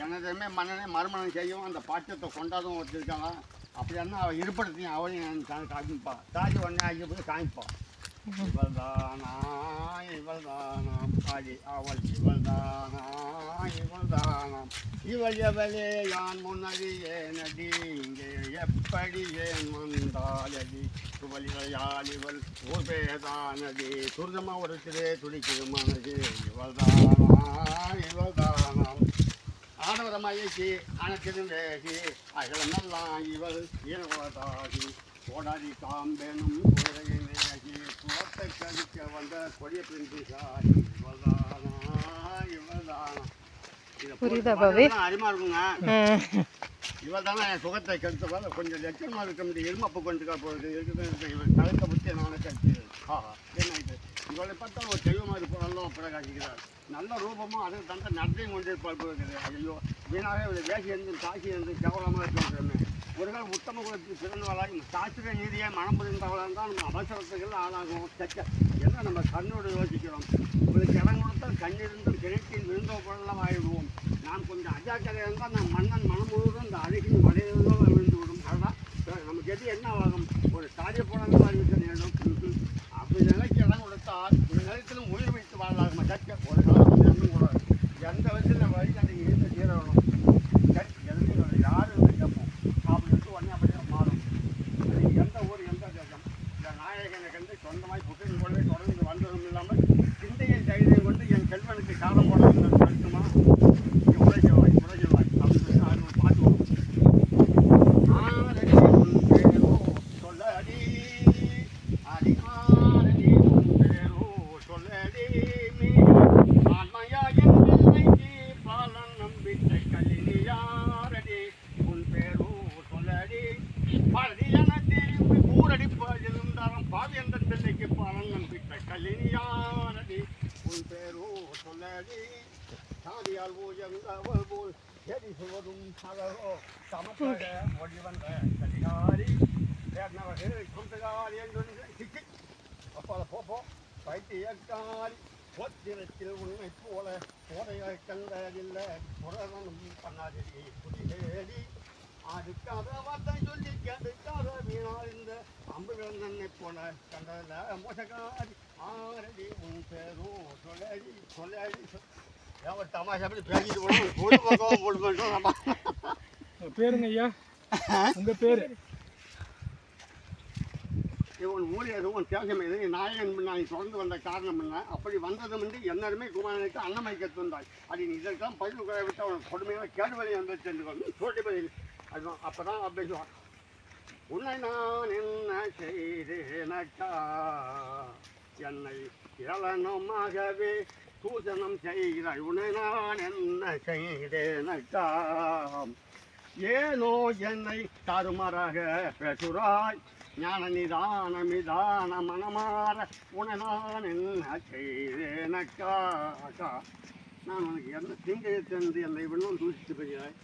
எனதுமே மன்னனே மறுமணம் செய்யும் அந்த பாட்டத்தை கொண்டாதும் வச்சுருக்காங்க. அப்படின்னா அவள் இருப்படத்தையும் அவளையும் காமிப்பா. தாஜி ஒன்றே ஆகி போய் காமிப்பா. இவள்தானா இவள்தானாம் பாடி அவள் இவள்தானா இவள்தானாம் இவள் எவளே யான் முன்னறியே நடி இங்கே எப்படி ஏன் வந்தாலடி துவலியால் இவள் ஊர் பேதானடி துரிதமாக ஒருத்தரே துடிக்குது மனது இவள்தானா இவள்தானாம் ஆடவரமாயி அணக்கிடும் வேகி அகலமெல்லாம் இவள் ஈரகுலதாகி கோடாதி காம்பெனும் குதிரையினேகி குளத்தை கழிக்க வந்த கொடிய பிரின்சாகி இவள்தானா இவள்தானா. அறிமா இருக்குங்க. இவள் தானே என் சுகத்தை கெடுத்தவாள் கொஞ்சம் லட்சணமாக இருக்க முடியும். எருமப்பு கொண்டு போகிறது இருக்குது. இவள் கழுத்தை புத்தி நானே கழிச்சு என்ன இது இவளை பார்த்தா ஒரு தெய்வமாக இருப்போம் பிரகாசிக்கிறார். நல்ல ரூபமும் அதுக்கு தந்த நடத்தையும் கொண்டு இருக்குது. ஐயோ வீணாக இவளை வேசி இருந்து காசி இருந்து கேவலமாக இருக்கிறோமே. ஒரு நாள் உத்தம குலத்துக்கு பிறந்தவளாக சாஸ்திர நீதியை மனம் புரிந்தவளாக தான் நம்ம அவசரத்துகள் ஆளாகும். சச்ச என்ன நம்ம கண்ணோடு யோசிக்கிறோம். உங்களுக்கு இடம் கொடுத்தால் கண்ணிருந்தும் கிணற்றில் விழுந்தோ பொருளெல்லாம் ஆகிடுவோம். நாம் கொஞ்சம் அஜாக்கிரதை இருந்தால் நம் மன்னன் மனம் முழுவதும் இந்த அழகின் வலையிலோ விழுந்து விடும். அதுதான் நமக்கு எது என்ன ஆகும். ஒரு சாதிய போனாலும் அறிவிக்க நேரம் அப்படி நிலைக்கு இடம் கொடுத்தால் ஒரு நிலத்திலும் உயிர் வைத்து வாழலாகும். சச்ச ஒரு காலம் எண்ணம் கூடாது. எந்த விதத்தில் நம்ம வழி அதை இருந்து தீரணும். எதுவும் யார் இருந்து கேட்போம் அப்படின்னு உடனே அப்படியே மாறும். அது எந்த ஊர் எந்த தேசம் இந்த நாயகனை கண்டு சொந்தமாய் புக்கின் போலவே தொடர்ந்து வந்ததும் இல்லாமல் சிந்தையை தைரியம் கொண்டு என் செல்வனுக்கு காலம் போடணும்னு கருத்துமா உழைச்சவாய் உழைச்சவாய் அப்படின்னு அது ஒரு பாட்டு வரும். ஆரடி உன் பேரோ சொல்லடி அடி ஆரடி உன் பேரோ சொல்லடி மீ ஆன்மையா என் பிள்ளைக்கு பாலன் நம்பிக்கை கல்லினியாரடி உன் பேரோ சொல்லடி பாரதி என திரும்பி ஊரடிப்பாதிலும் தரம் பாவி என்ற பிள்ளைக்கு பாலன் நம்பிக்கை கல்லினியாரடி உன் பேரோ சொல்லடி சாதியால் ஊஜங்கள் போல் எரி சுவதும் அழகோ சமத்தாக ஒளி வந்த கலிகாரி வேட்னவர்கள் குந்தகாரி என்று சிக்கி அப்பால போப்போ பைத்தியக்காரி பொத்திரத்தில் உண்மை போல போதையை கண்டதில்லை புறவனும் பண்ணாதடி குடிதேடி அதுக்காக வார்த்தை சொல்லி கேட்டுக்காக வீணால் இந்த அம்புகள் நன்னை போல கண்டதில்ல மோசக்காரி ஆரடி உன் பேரோ சொல்லடி சொல்லடி ஒரு தமாஷா அப்படி பேசிட்டு போனோம். பொழுதுபோக்கம் பொழுதுபோக்கம் பேருங்க ஐயா உங்கள் பேர் இவன் ஊழியர் உன் தேசம் இது நாயகன் நான் தொடர்ந்து வந்த காரணம் என்ன அப்படி வந்ததும் வந்து எல்லாருமே குமாரனுக்கு அன்னமைக்க வந்தாள். அது நீ இதற்கெல்லாம் பயிர் குறைய விட்டு அவன் கொடுமையாக கேடுவழி வந்து சென்று சோட்டி பதில் அதுதான் அப்போ தான் பேசுவான். உன்னை நான் என்ன செய்தேனக்கா என்னை இளனமாகவே சூசனம் செய்கிறாய். உன்னை நான் என்ன செய்தேனக்கா ஏனோ என்னை தாறுமாறாக பேசுகிறாய். ஞான நிதான மனமாற உன்னை நான் என்ன செய்தேனக்கா நான் உனக்கு என்ன தீங்கையை தந்து என்னை இன்னும் தூசித்து பெறுகிறாய்.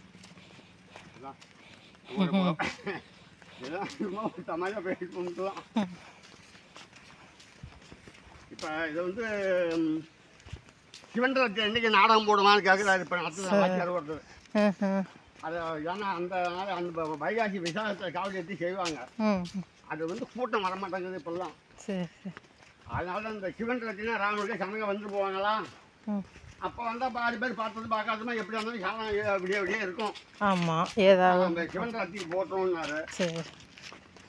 தமாஷா பேசிக்கலாம். இப்போ இதை வந்து சிவன்றத்தை என்றைக்கு நாடகம் போடுவான்னு கேட்குறாரு. இப்போ அடுத்தது ஒருத்தர் அது ஏன்னா அந்த நாள் அந்த வைகாசி விசாகத்தை காவடி எடுத்து செய்வாங்க. அது வந்து கூட்டம் வரமாட்டேங்குது இப்பெல்லாம். அதனால இந்த சிவன்றத்தினா ராமனுக்கு சமயம் வந்து போவாங்களா அப்போ வந்தால் பாதி பேர் பார்த்தது பார்க்காதமா எப்படி வந்தாலும் சாதம் விடிய இருக்கும். ஆமாம் ஏதாவது அந்த சிவன்றத்துக்கு போட்டோம்னாரு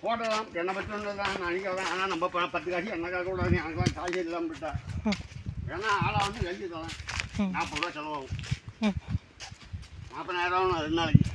போடலாம். என்னை பற்றி ஒன்று தான் நினைக்கிறேன். ஆனால் நம்ம 10 காசு என்னக்காக கூட எனக்குலாம் காசு இல்லாமல் விட்டேன். ஏன்னா ஆளாக வந்து எழுதி தரேன். 40 ரூபா செலவாகும். 40,000 2 நாளைக்கு.